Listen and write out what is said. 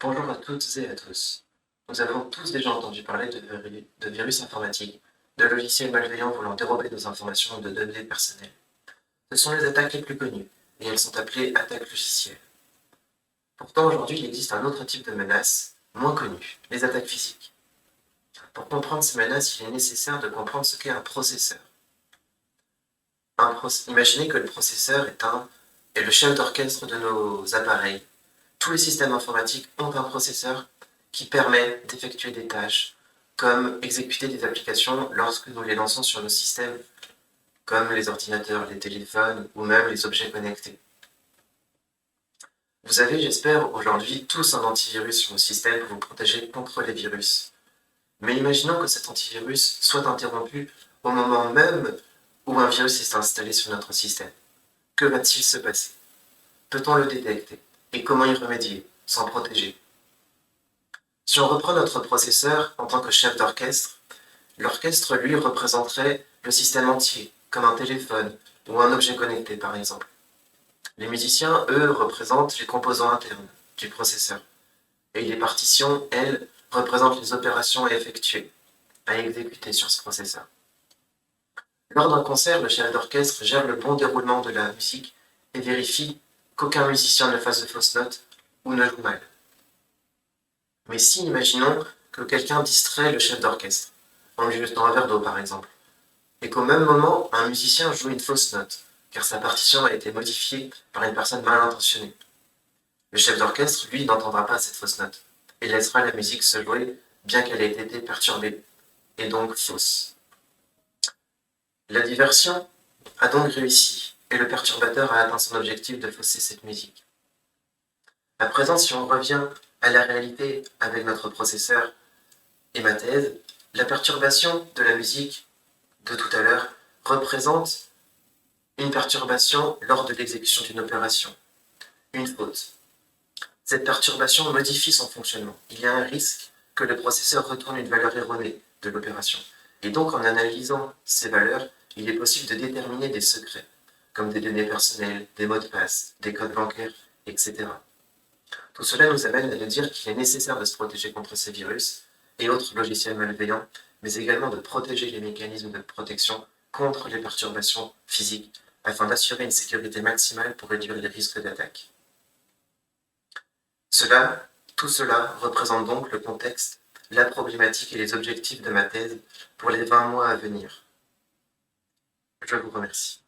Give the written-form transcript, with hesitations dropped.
Bonjour à toutes et à tous. Nous avons tous déjà entendu parler de virus informatiques, de logiciels malveillants voulant dérober nos informations ou de données personnelles. Ce sont les attaques les plus connues, et elles sont appelées attaques logicielles. Pourtant, aujourd'hui, il existe un autre type de menace, moins connu, les attaques physiques. Pour comprendre ces menaces, il est nécessaire de comprendre ce qu'est un processeur. Imaginez que le processeur est le chef d'orchestre de nos appareils. Tous les systèmes informatiques ont un processeur qui permet d'effectuer des tâches, comme exécuter des applications lorsque nous les lançons sur nos systèmes, comme les ordinateurs, les téléphones ou même les objets connectés. Vous avez, j'espère, aujourd'hui tous un antivirus sur vos systèmes pour vous protéger contre les virus. Mais imaginons que cet antivirus soit interrompu au moment même où un virus est installé sur notre système. Que va-t-il se passer? Peut-on le détecter? Et comment y remédier, s'en protéger? Si on reprend notre processeur en tant que chef d'orchestre, l'orchestre, lui, représenterait le système entier, comme un téléphone ou un objet connecté, par exemple. Les musiciens, eux, représentent les composants internes du processeur. Et les partitions, elles, représentent les opérations à effectuer, à exécuter sur ce processeur. Lors d'un concert, le chef d'orchestre gère le bon déroulement de la musique et vérifie qu'aucun musicien ne fasse de fausses notes ou ne joue mal. Mais si, imaginons que quelqu'un distrait le chef d'orchestre, en lui jetant un verre d'eau par exemple, et qu'au même moment, un musicien joue une fausse note, car sa partition a été modifiée par une personne mal intentionnée. Le chef d'orchestre, lui, n'entendra pas cette fausse note, et laissera la musique se jouer, bien qu'elle ait été perturbée, et donc fausse. La diversion a donc réussi, et le perturbateur a atteint son objectif de fausser cette musique. À présent, si on revient à la réalité avec notre processeur et ma thèse, la perturbation de la musique de tout à l'heure représente une perturbation lors de l'exécution d'une opération, une faute. Cette perturbation modifie son fonctionnement. Il y a un risque que le processeur retourne une valeur erronée de l'opération. Et donc, en analysant ces valeurs, il est possible de déterminer des secrets, comme des données personnelles, des mots de passe, des codes bancaires, etc. Tout cela nous amène à nous dire qu'il est nécessaire de se protéger contre ces virus et autres logiciels malveillants, mais également de protéger les mécanismes de protection contre les perturbations physiques, afin d'assurer une sécurité maximale pour réduire les risques d'attaque. Tout cela représente donc le contexte, la problématique et les objectifs de ma thèse pour les 20 mois à venir. Je vous remercie.